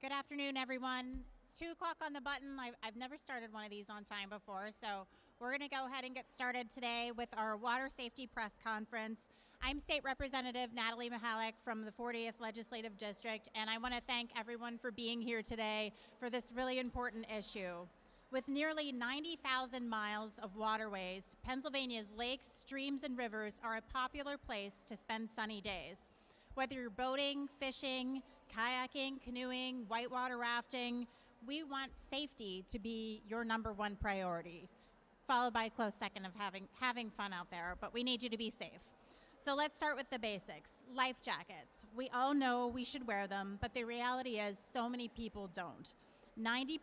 Good afternoon, everyone. It's 2 o'clock on the button. I've never started one of these on time before, so we're going to go ahead and get started today with our Water Safety Press Conference. I'm State Representative Natalie Mihalek from the 40th Legislative District, and I want to thank everyone for being here today for this really important issue. With nearly 90,000 miles of waterways, Pennsylvania's lakes, streams, and rivers are a popular place to spend sunny days. Whether you're boating, fishing, kayaking, canoeing, whitewater rafting, we want safety to be your number one priority, followed by a close second of having fun out there, but we need you to be safe. So let's start with the basics. Life jackets. We all know we should wear them, but the reality is so many people don't. 90%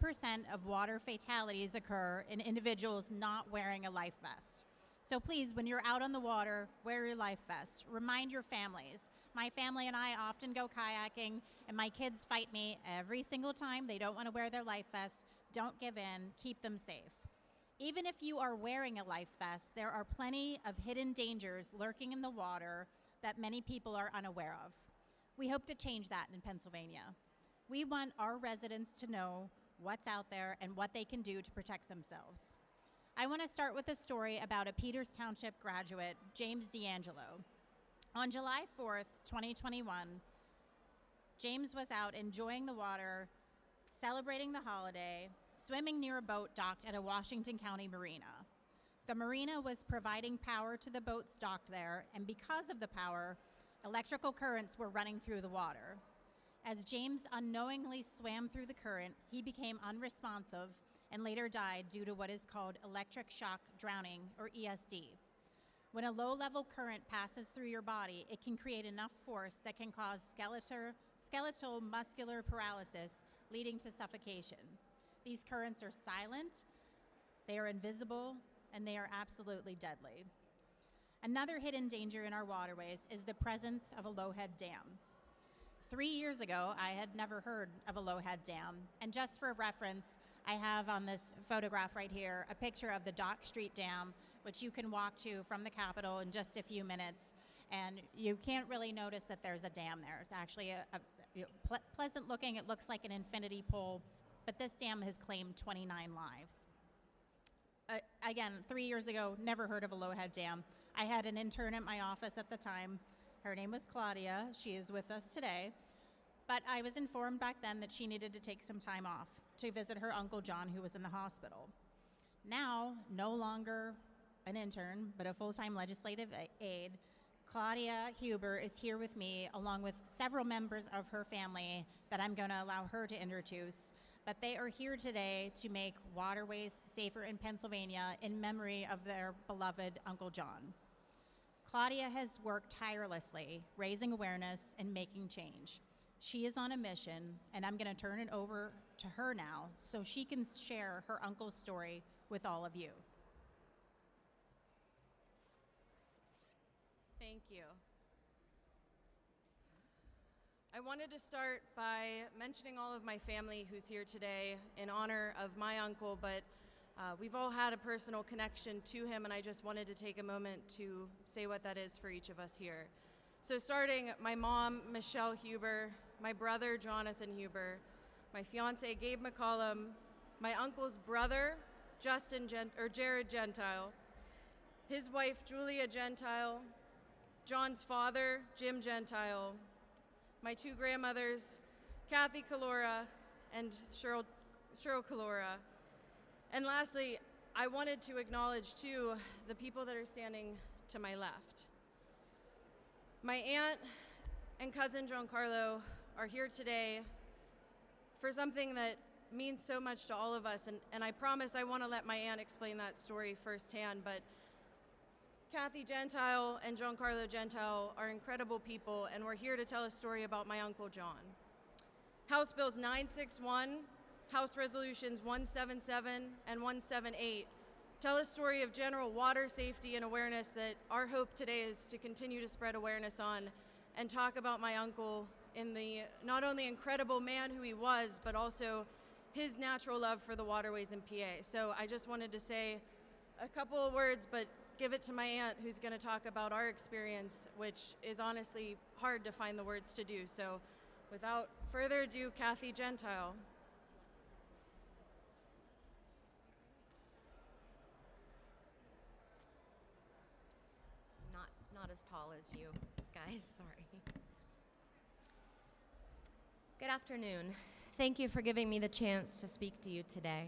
of water fatalities occur in individuals not wearing a life vest. So please, when you're out on the water, wear your life vest. Remind your families. My family and I often go kayaking, and my kids fight me every single time they don't want to wear their life vest. Don't give in. Keep them safe. Even if you are wearing a life vest, there are plenty of hidden dangers lurking in the water that many people are unaware of. We hope to change that in Pennsylvania. We want our residents to know what's out there and what they can do to protect themselves. I want to start with a story about a Peters Township graduate, James D'Angelo. On July 4th, 2021, James was out enjoying the water, celebrating the holiday, swimming near a boat docked at a Washington County marina. The marina was providing power to the boats docked there, and because of the power, electrical currents were running through the water. As James unknowingly swam through the current, he became unresponsive and later died due to what is called electric shock drowning, or ESD. When a low-level current passes through your body, it can create enough force that can cause skeletal muscular paralysis, leading to suffocation. These currents are silent, they are invisible, and they are absolutely deadly. Another hidden danger in our waterways is the presence of a low-head dam. 3 years ago, I had never heard of a low-head dam, and just for reference, I have on this photograph right here a picture of the Dock Street Dam, which you can walk to from the Capitol in just a few minutes, and you can't really notice that there's a dam there. It's actually pleasant looking. It looks like an infinity pool, but this dam has claimed 29 lives. Again, 3 years ago, never heard of a low-head dam. I had an intern at my office at the time. Her name was Claudia. She is with us today. But I was informed back then that she needed to take some time off to visit her Uncle John, who was in the hospital. Now, no longer an intern, but a full-time legislative aide, Claudia Huber is here with me, along with several members of her family that I'm going to allow her to introduce. But they are here today to make waterways safer in Pennsylvania in memory of their beloved Uncle John. Claudia has worked tirelessly, raising awareness and making change. She is on a mission, and I'm going to turn it over to her now so she can share her uncle's story with all of you. Thank you. I wanted to start by mentioning all of my family who's here today in honor of my uncle, but we've all had a personal connection to him, and I just wanted to take a moment to say what that is for each of us here. So starting, my mom, Michelle Huber, my brother, Jonathan Huber, my fiance, Gabe McCollum, my uncle's brother, Jared Gentile, his wife, Julia Gentile, John's father, Jim Gentile, my two grandmothers, Kathy Calora and Cheryl Calora. And lastly, I wanted to acknowledge, too, the people that are standing to my left. My aunt and cousin Giancarlo are here today for something that means so much to all of us, and I promise I want to let my aunt explain that story firsthand, but Kathy Gentile and Giancarlo Gentile are incredible people, and we're here to tell a story about my Uncle John. House Bills 961, House Resolutions 177 and 178 tell a story of general water safety and awareness that our hope today is to continue to spread awareness on and talk about my uncle in the not only incredible man who he was, but also his natural love for the waterways in PA. So I just wanted to say a couple of words, but give it to my aunt who's going to talk about our experience, which is honestly hard to find the words to do. So Without further ado, Kathy Gentile. Not as tall as you guys, sorry. Good afternoon. Thank you for giving me the chance to speak to you today.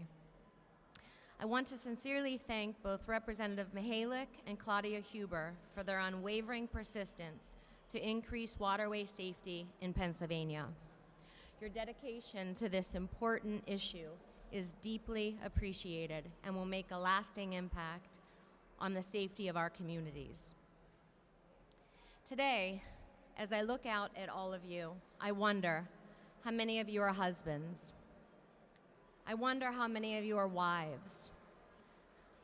I want to sincerely thank both Representative Mihalek and Claudia Huber for their unwavering persistence to increase waterway safety in Pennsylvania. Your dedication to this important issue is deeply appreciated and will make a lasting impact on the safety of our communities. Today, as I look out at all of you, I wonder how many of you are husbands. I wonder how many of you are wives.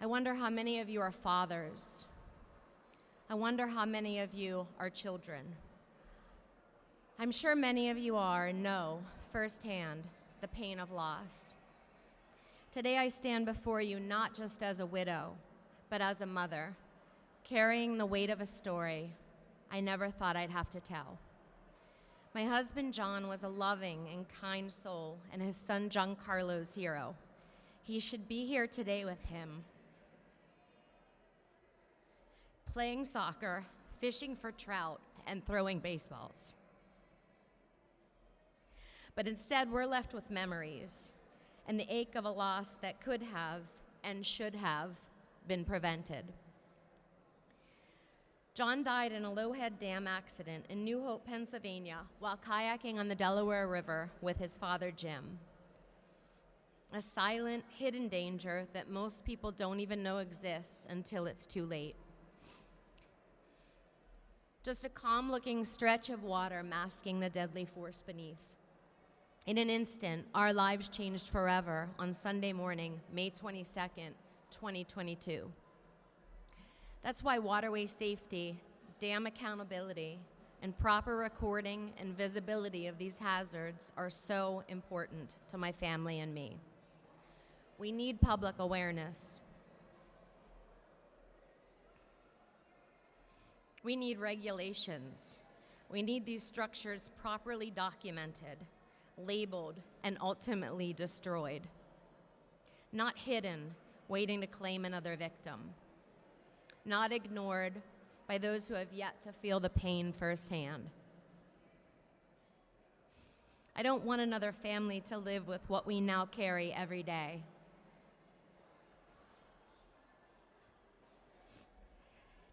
I wonder how many of you are fathers. I wonder how many of you are children. I'm sure many of you are and know firsthand the pain of loss. Today I stand before you not just as a widow, but as a mother, carrying the weight of a story I never thought I'd have to tell. My husband John was a loving and kind soul and his son Giancarlo's hero. He should be here today with him, playing soccer, fishing for trout, and throwing baseballs. But instead, we're left with memories and the ache of a loss that could have and should have been prevented. John died in a Lowhead Dam accident in New Hope, Pennsylvania, while kayaking on the Delaware River with his father, Jim. A silent, hidden danger that most people don't even know exists until it's too late. Just a calm-looking stretch of water masking the deadly force beneath. In an instant, our lives changed forever on Sunday morning, May 22nd, 2022. That's why waterway safety, dam accountability, and proper recording and visibility of these hazards are so important to my family and me. We need public awareness. We need regulations. We need these structures properly documented, labeled, and ultimately destroyed. Not hidden, waiting to claim another victim. Not ignored by those who have yet to feel the pain firsthand. I don't want another family to live with what we now carry every day.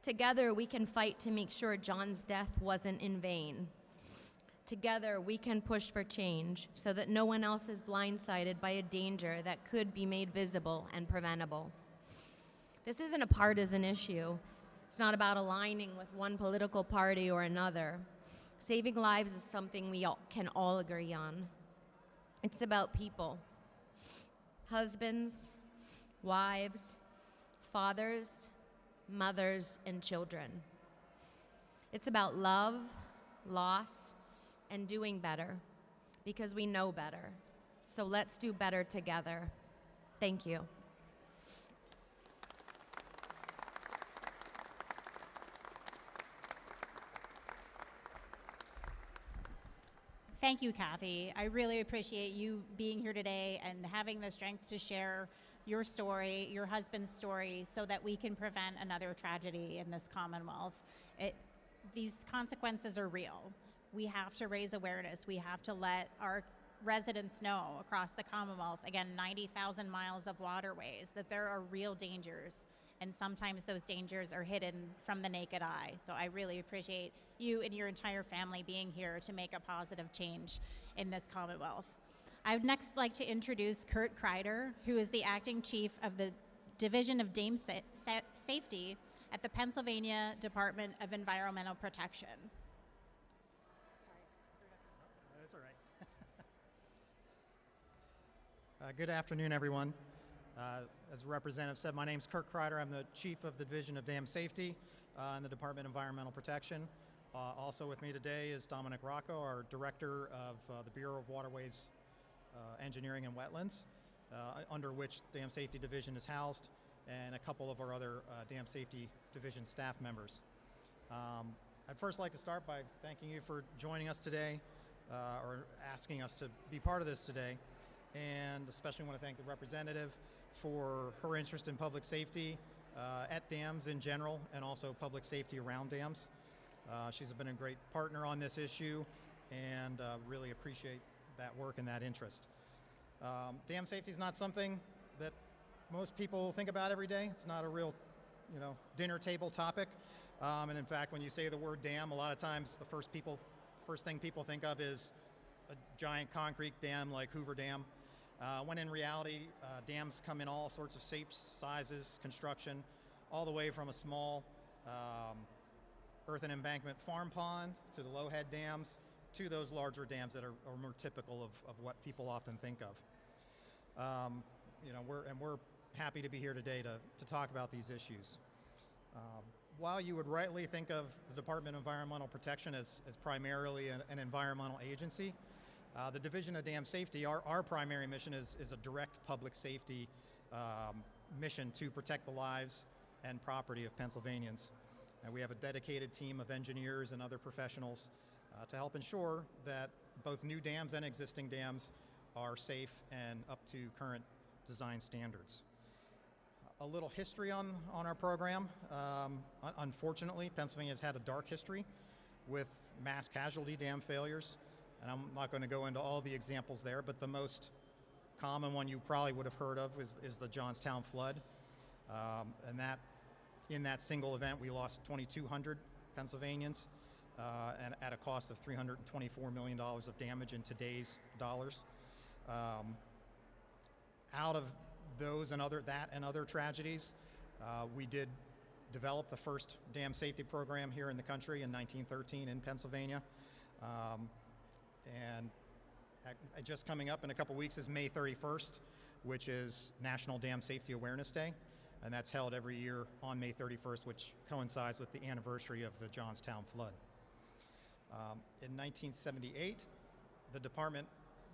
Together, we can fight to make sure John's death wasn't in vain. Together, we can push for change so that no one else is blindsided by a danger that could be made visible and preventable. This isn't a partisan issue. It's not about aligning with one political party or another. Saving lives is something we can all agree on. It's about people. Husbands, wives, fathers, mothers, and children. It's about love, loss, and doing better, because we know better. So let's do better together. Thank you. Thank you, Kathy. I really appreciate you being here today and having the strength to share your story, your husband's story, so that we can prevent another tragedy in this Commonwealth. These consequences are real. We have to raise awareness. We have to let our residents know across the Commonwealth, again, 90,000 miles of waterways, that there are real dangers, and sometimes those dangers are hidden from the naked eye. So I really appreciate you and your entire family being here to make a positive change in this Commonwealth. I would next like to introduce Kurt Kreider, who is the acting chief of the Division of Dam Safety at the Pennsylvania Department of Environmental Protection. That's all right. Good afternoon, everyone. As the representative said, my name is Kurt Kreider. I'm the chief of the Division of Dam Safety in the Department of Environmental Protection. Also with me today is Dominic Rocco, our director of the Bureau of Waterways Engineering and Wetlands, under which the Dam Safety Division is housed, and a couple of our other Dam Safety Division staff members. I'd first like to start by thanking you for joining us today. or asking us to be part of this today. And especially want to thank the representative for her interest in public safety at dams in general, and also public safety around dams. She's been a great partner on this issue, and really appreciate that work and that interest. Dam safety is not something that most people think about every day. It's not a real, dinner table topic. And in fact, when you say the word dam, a lot of times the first thing people think of is a giant concrete dam like Hoover Dam. When in reality, dams come in all sorts of shapes, sizes, construction, all the way from a small earthen embankment farm pond to the low head dams to those larger dams that are more typical of what people often think of. We're happy to be here today to talk about these issues. While you would rightly think of the Department of Environmental Protection as primarily an environmental agency, the Division of Dam Safety, our primary mission is a direct public safety mission to protect the lives and property of Pennsylvanians. And we have a dedicated team of engineers and other professionals to help ensure that both new dams and existing dams are safe and up to current design standards. A little history on our program. Unfortunately, Pennsylvania has had a dark history with mass casualty dam failures. And I'm not going to go into all the examples there, but the most common one you probably would have heard of is the Johnstown flood. And in that single event, we lost 2,200 Pennsylvanians and at a cost of $324 million of damage in today's dollars. Out of those and other tragedies, we did develop the first dam safety program here in the country in 1913 in Pennsylvania. And just coming up in a couple weeks is May 31st, which is National Dam Safety Awareness Day. And that's held every year on May 31st, which coincides with the anniversary of the Johnstown flood. In 1978, the department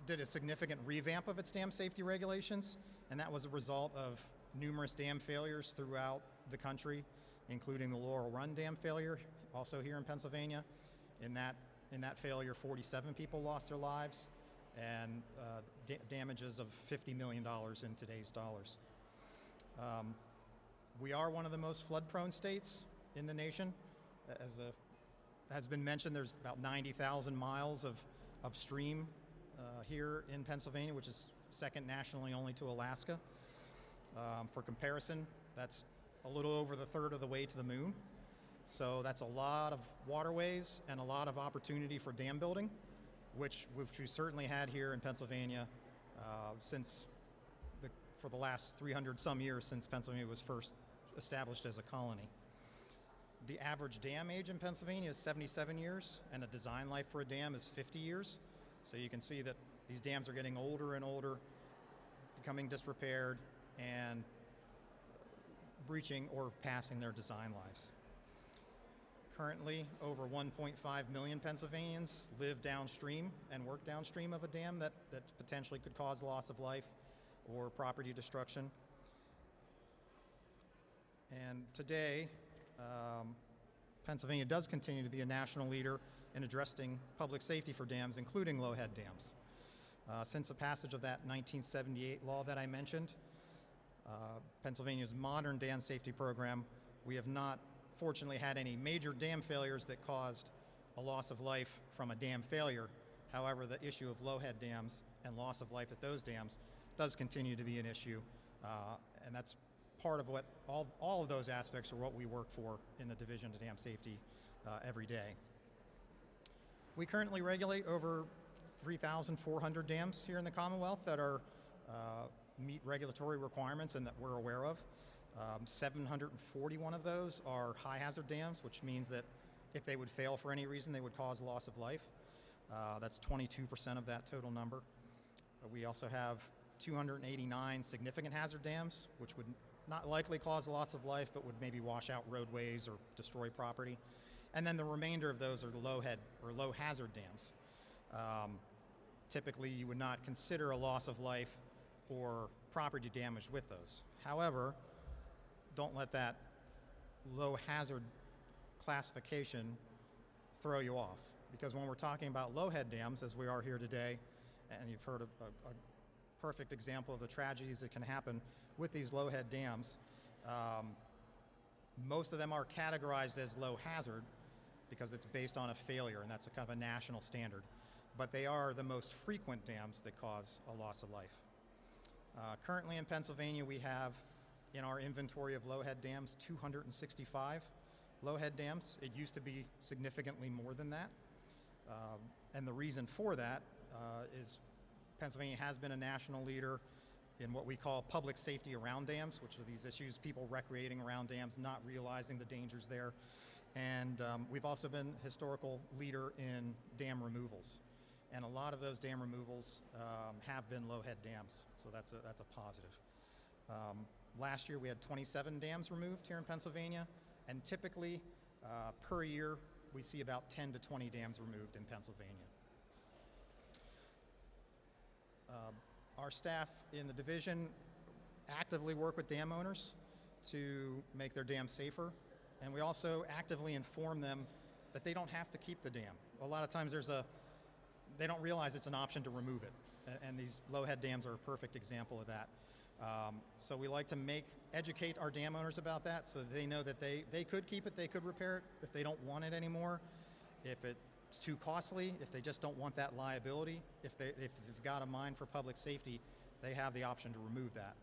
did a significant revamp of its dam safety regulations, and that was a result of numerous dam failures throughout the country, including the Laurel Run Dam failure, also here in Pennsylvania. In that failure, 47 people lost their lives, and damages of $50 million in today's dollars. We are one of the most flood-prone states in the nation. As has been mentioned, there's about 90,000 miles of stream here in Pennsylvania, which is second nationally only to Alaska. For comparison, that's a little over the third of the way to the moon. So that's a lot of waterways and a lot of opportunity for dam building, which we certainly had here in Pennsylvania for the last 300 some years since Pennsylvania was first established as a colony. The average dam age in Pennsylvania is 77 years, and a design life for a dam is 50 years. So you can see that these dams are getting older and older, becoming disrepaired, and breaching or passing their design lives. Currently, over 1.5 million Pennsylvanians live downstream and work downstream of a dam that potentially could cause loss of life or property destruction. And today, Pennsylvania does continue to be a national leader in addressing public safety for dams, including low-head dams. Since the passage of that 1978 law that I mentioned, Pennsylvania's modern dam safety program, we have not fortunately had any major dam failures that caused a loss of life from a dam failure. However, the issue of low-head dams and loss of life at those dams does continue to be an issue, and that's part of what all of those aspects are what we work for in the Division of Dam Safety every day. We currently regulate over 3,400 dams here in the Commonwealth that are meet regulatory requirements and that we're aware of. 741 of those are high hazard dams, which means that if they would fail for any reason, they would cause loss of life. That's 22% of that total number. We also have 289 significant hazard dams, which would not likely cause loss of life, but would maybe wash out roadways or destroy property. And then the remainder of those are the low hazard dams. Typically, you would not consider a loss of life or property damage with those. However, don't let that low hazard classification throw you off. because when we're talking about low-head dams, as we are here today, and you've heard a perfect example of the tragedies that can happen with these low-head dams, most of them are categorized as low hazard because it's based on a failure, and that's a kind of a national standard. But they are the most frequent dams that cause a loss of life. Currently in Pennsylvania, we have in our inventory of low-head dams 265 low-head dams. It used to be significantly more than that. And the reason for that is Pennsylvania has been a national leader in what we call public safety around dams, which are these issues, people recreating around dams, not realizing the dangers there. And we've also been historical leader in dam removals. And a lot of those dam removals have been low-head dams, so that's a positive. Last year we had 27 dams removed here in Pennsylvania, and typically per year we see about 10 to 20 dams removed in Pennsylvania. Our staff in the division actively work with dam owners to make their dams safer, and we also actively inform them that they don't have to keep the dam. A lot of times they don't realize it's an option to remove it, and these low-head dams are a perfect example of that. So we like to educate our dam owners about that so that they know that they could keep it, they could repair it if they don't want it anymore, if it's too costly, if they just don't want that liability, if they've got a mind for public safety, they have the option to remove that.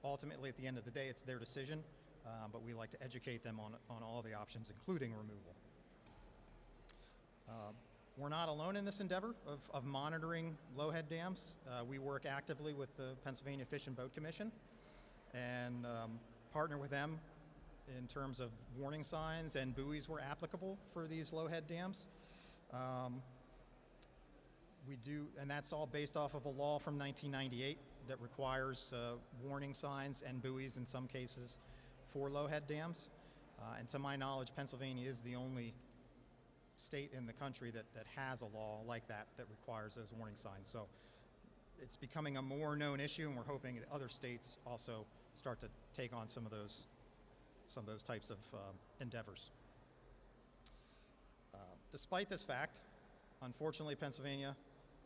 Ultimately, at the end of the day, it's their decision, but we like to educate them on all the options, including removal. We're not alone in this endeavor of monitoring low-head dams. We work actively with the Pennsylvania Fish and Boat Commission and partner with them in terms of warning signs and buoys where applicable for these low-head dams. We do, and that's all based off of a law from 1998 that requires warning signs and buoys in some cases for low-head dams. And to my knowledge, Pennsylvania is the only state in the country that has a law like that requires those warning signs. So it's becoming a more known issue, and we're hoping that other states also start to take on some of those types of endeavors. Despite this fact, unfortunately, Pennsylvania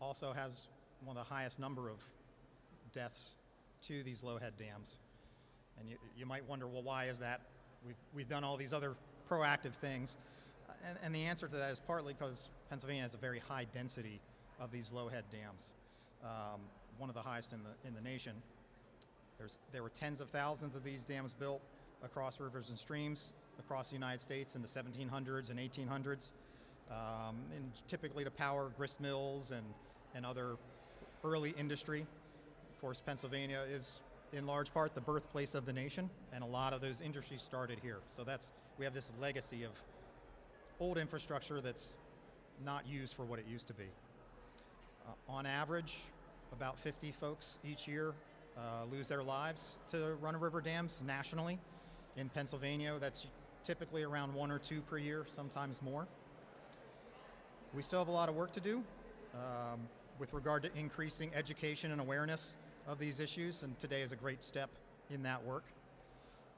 also has one of the highest number of deaths to these low-head dams. And you might wonder, well, why is that? We've done all these other proactive things. And the answer to that is partly because Pennsylvania has a very high density of these low-head dams, one of the highest in the nation. There were tens of thousands of these dams built across rivers and streams across the United States in the 1700s and 1800s, and typically to power grist mills and other early industry. Of course, Pennsylvania is in large part the birthplace of the nation, and a lot of those industries started here. So we have this legacy of old infrastructure that's not used for what it used to be. On average, about 50 folks each year lose their lives to run-of-river dams nationally. In Pennsylvania, that's typically around 1 or 2 per year, sometimes more. We still have a lot of work to do with regard to increasing education and awareness of these issues, and today is a great step in that work.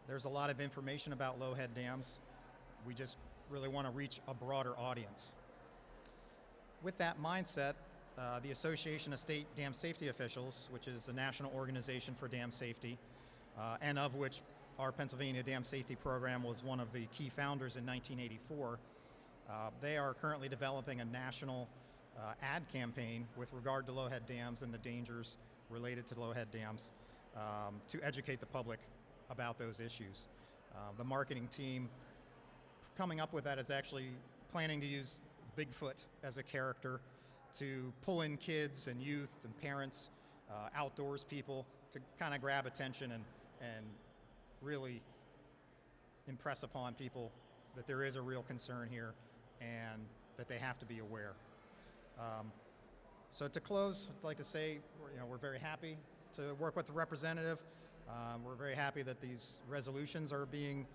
There's a lot of information about low-head dams. We just really want to reach a broader audience. With that mindset, the Association of State Dam Safety Officials, which is a national organization for dam safety, and of which our Pennsylvania Dam Safety Program was one of the key founders in 1984, they are currently developing a national ad campaign with regard to low-head dams and the dangers related to low-head dams to educate the public about those issues. The marketing team coming up with that is actually planning to use Bigfoot as a character to pull in kids and youth and parents, outdoors people, to kind of grab attention and really impress upon people that there is a real concern here and that they have to be aware. So to close, I'd like to say we're very happy to work with the representative. We're very happy that these resolutions are being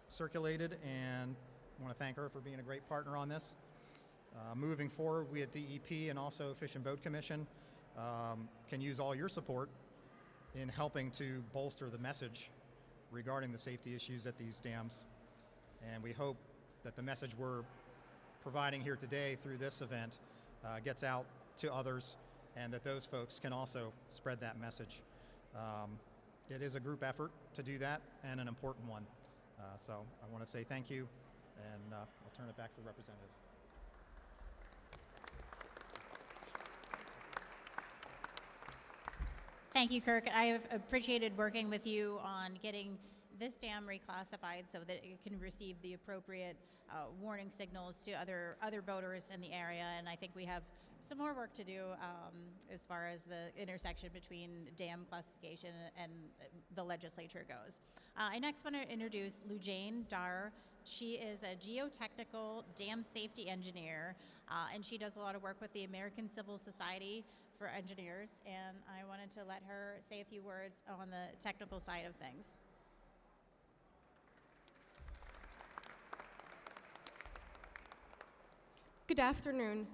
circulated, and I want to thank her for being a great partner on this. Moving forward, we at DEP and also Fish and Boat Commission can use all your support in helping to bolster the message regarding the safety issues at these dams. And we hope that the message we're providing here today through this event gets out to others, and that those folks can also spread that message. It is a group effort to do that, and an important one. So I want to say thank you, and I'll turn it back to the representative. Thank you, Kirk. I have appreciated working with you on getting this dam reclassified so that it can receive the appropriate warning signals to other boaters in the area, and I think we have some more work to do as far as the intersection between dam classification and the legislature goes. I next want to introduce Lujane Dar. She is a geotechnical dam safety engineer, and she does a lot of work with the American Civil Society for Engineers, and I wanted to let her say a few words on the technical side of things. Good afternoon,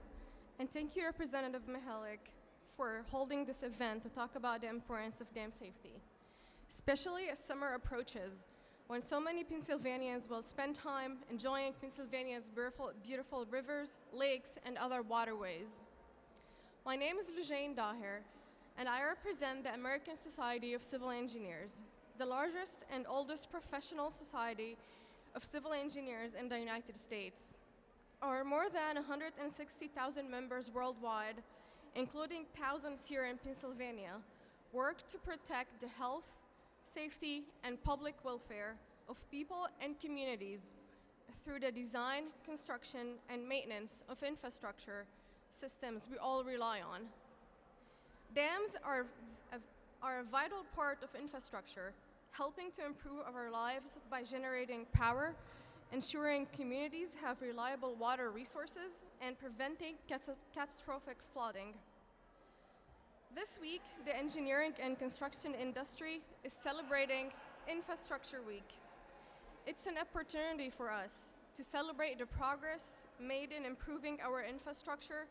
and thank you, Representative Mihalek, for holding this event to talk about the importance of dam safety, especially as summer approaches, when so many Pennsylvanians will spend time enjoying Pennsylvania's beautiful rivers, lakes, and other waterways. My name is Lujane Daher, and I represent the American Society of Civil Engineers, the largest and oldest professional society of civil engineers in the United States. Our more than 160,000 members worldwide, including thousands here in Pennsylvania, work to protect the health, safety, and public welfare of people and communities through the design, construction, and maintenance of infrastructure systems we all rely on. Dams are a vital part of infrastructure, helping to improve our lives by generating power, ensuring communities have reliable water resources, and preventing catastrophic flooding. This week, the engineering and construction industry is celebrating Infrastructure Week. It's an opportunity for us to celebrate the progress made in improving our infrastructure,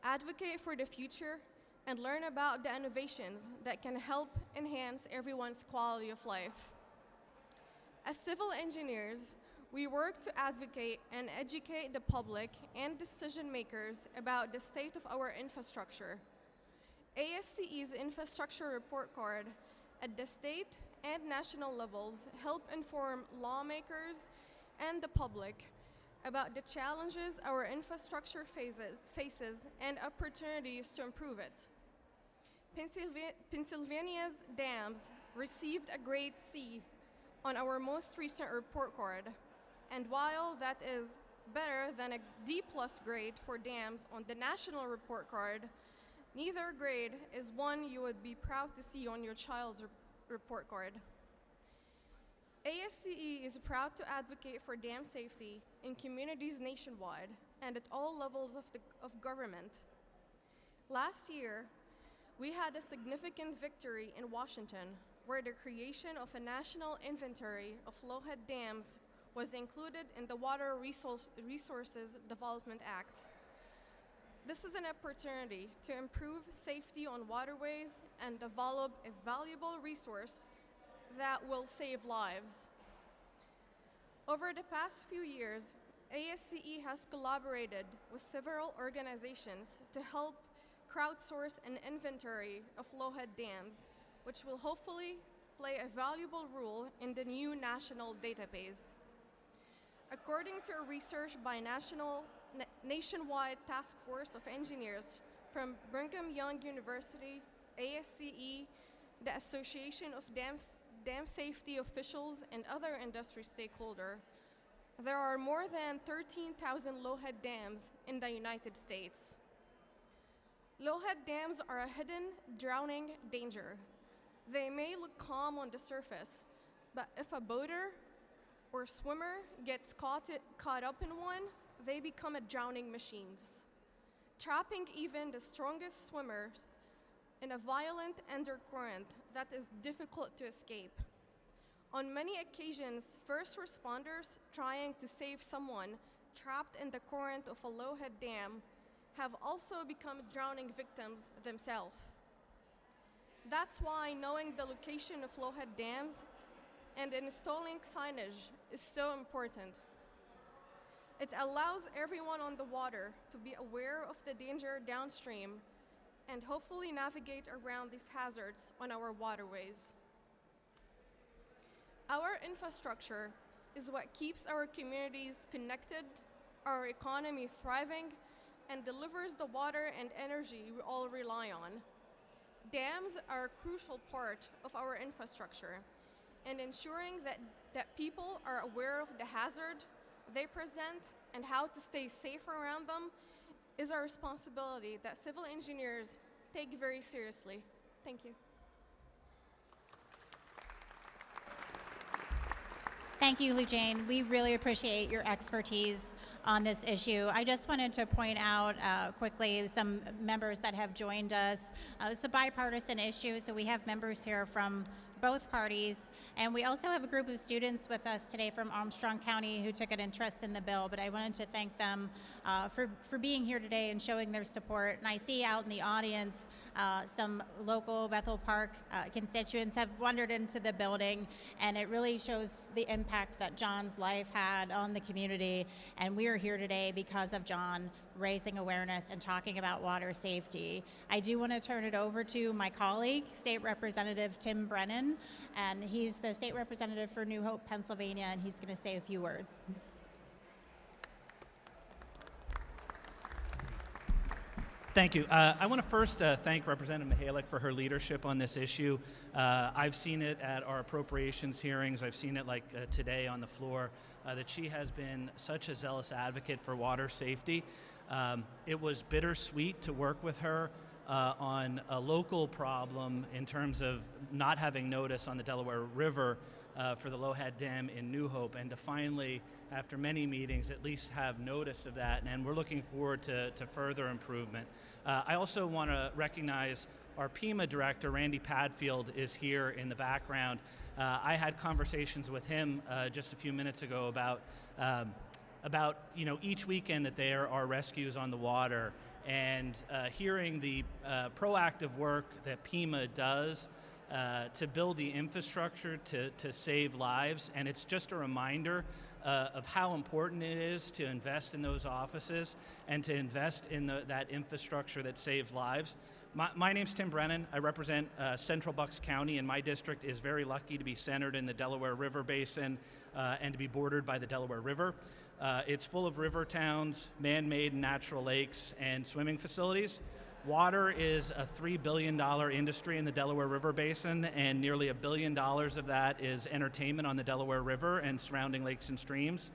advocate for the future, and learn about the innovations that can help enhance everyone's quality of life. As civil engineers, we work to advocate and educate the public and decision makers about the state of our infrastructure. ASCE's infrastructure report card at the state and national levels help inform lawmakers and the public about the challenges our infrastructure faces and opportunities to improve it. Pennsylvania's dams received a grade C on our most recent report card, and while that is better than a D+ grade for dams on the national report card, neither grade is one you would be proud to see on your child's report card. ASCE is proud to advocate for dam safety in communities nationwide and at all levels of government. Last year, we had a significant victory in Washington, where the creation of a national inventory of low-head dams was included in the Water Resources Development Act. This is an opportunity to improve safety on waterways and develop a valuable resource that will save lives. Over the past few years, ASCE has collaborated with several organizations to help crowdsource an inventory of low-head dams, which will hopefully play a valuable role in the new national database. According to research by nationwide task force of engineers from Brigham Young University, ASCE, the Association of Dam Safety Officials, and other industry stakeholders, there are more than 13,000 low-head dams in the United States. Low-head dams are a hidden drowning danger. They may look calm on the surface, but if a boater or swimmer gets caught up in one, they become drowning machines, trapping even the strongest swimmers in a violent undercurrent that is difficult to escape. On many occasions, first responders trying to save someone trapped in the current of a low-head dam have also become drowning victims themselves. That's why knowing the location of low-head dams and installing signage is so important. It allows everyone on the water to be aware of the danger downstream and hopefully navigate around these hazards on our waterways. Our infrastructure is what keeps our communities connected, our economy thriving, and delivers the water and energy we all rely on. Dams are a crucial part of our infrastructure, and ensuring that people are aware of the hazard they present and how to stay safe around them is a responsibility that civil engineers take very seriously. Thank you. Thank you, Lujane. We really appreciate your expertise on this issue. I just wanted to point out quickly some members that have joined us. It's a bipartisan issue, so we have members here from both parties, and we also have a group of students with us today from Armstrong County who took an interest in the bill, but I wanted to thank them for being here today and showing their support. And I see out in the audience some local Bethel Park constituents have wandered into the building, and it really shows the impact that John's life had on the community, and we are here today because of John raising awareness and talking about water safety. I do want to turn it over to my colleague, State Representative Tim Brennan, and he's the state representative for New Hope, Pennsylvania, and he's going to say a few words. Thank you. I want to first thank Representative Mihalek for her leadership on this issue. I've seen it at our appropriations hearings. I've seen it like today on the floor, that she has been such a zealous advocate for water safety. It was bittersweet to work with her on a local problem in terms of not having notice on the Delaware River for the Lowhead Dam in New Hope, and to finally, after many meetings, at least have notice of that, and we're looking forward to further improvement. I also want to recognize our PEMA director, Randy Padfield, is here in the background. I had conversations with him just a few minutes ago about each weekend that there are rescues on the water, and hearing the proactive work that PEMA does to build the infrastructure to save lives. And it's just a reminder of how important it is to invest in those offices and to invest in that infrastructure that saves lives. My name's Tim Brennan. I represent Central Bucks County, and my district is very lucky to be centered in the Delaware River Basin and to be bordered by the Delaware River. It's full of river towns, man-made and natural lakes, and swimming facilities. Water is a $3 billion industry in the Delaware River Basin, and nearly $1 billion of that is entertainment on the Delaware River and surrounding lakes and streams.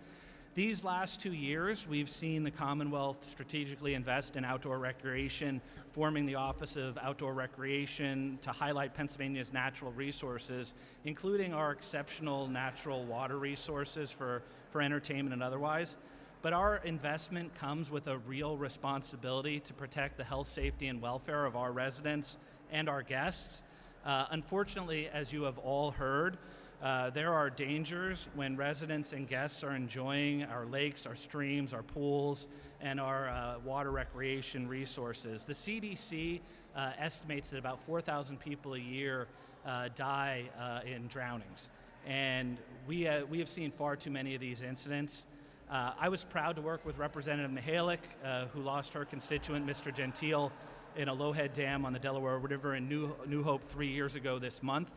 These last 2 years, we've seen the Commonwealth strategically invest in outdoor recreation, forming the Office of Outdoor Recreation to highlight Pennsylvania's natural resources, including our exceptional natural water resources for entertainment and otherwise. But our investment comes with a real responsibility to protect the health, safety, and welfare of our residents and our guests. Unfortunately, as you have all heard, there are dangers when residents and guests are enjoying our lakes, our streams, our pools, and our water recreation resources. The CDC estimates that about 4,000 people a year die in drownings. And we have seen far too many of these incidents. I was proud to work with Representative Mihalek, who lost her constituent, Mr. Gentile, in a Lowhead Dam on the Delaware River in New Hope 3 years ago this month.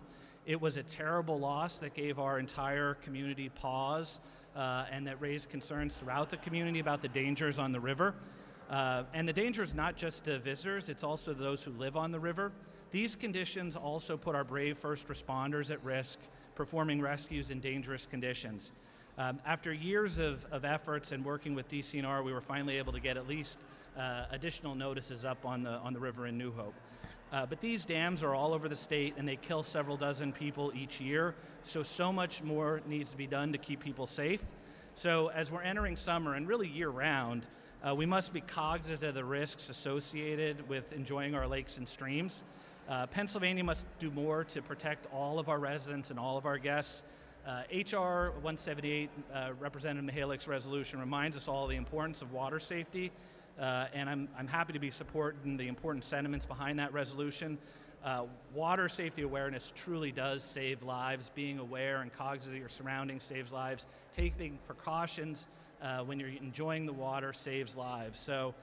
It was a terrible loss that gave our entire community pause and that raised concerns throughout the community about the dangers on the river. And the danger is not just to visitors, it's also those who live on the river. These conditions also put our brave first responders at risk, performing rescues in dangerous conditions. After years of efforts and working with DCNR, we were finally able to get at least additional notices up on the river in New Hope. But these dams are all over the state, and they kill several dozen people each year, so much more needs to be done to keep people safe. So as we're entering summer, and really year-round, we must be cognizant of the risks associated with enjoying our lakes and streams. Pennsylvania must do more to protect all of our residents and all of our guests. HR 178, Representative Mihalek's resolution, reminds us all the importance of water safety, and I'm happy to be supporting the important sentiments behind that resolution. Water safety awareness truly does save lives. Being aware and cognizant of your surroundings saves lives. Taking precautions when you're enjoying the water saves lives. So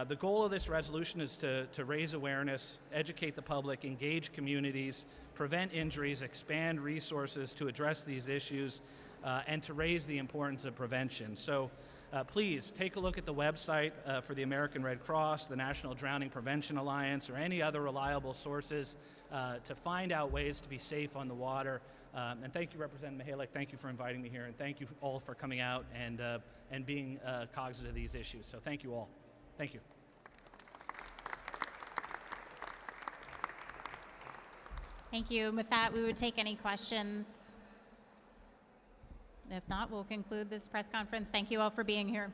the goal of this resolution is to raise awareness, educate the public, engage communities, prevent injuries, expand resources to address these issues, and to raise the importance of prevention. So please take a look at the website for the American Red Cross, the National Drowning Prevention Alliance, or any other reliable sources to find out ways to be safe on the water. And thank you, Representative Mihalek. Thank you for inviting me here, and thank you all for coming out and being cognizant of these issues. So thank you all. Thank you. Thank you. And with that, we would take any questions. If not, we'll conclude this press conference. Thank you all for being here.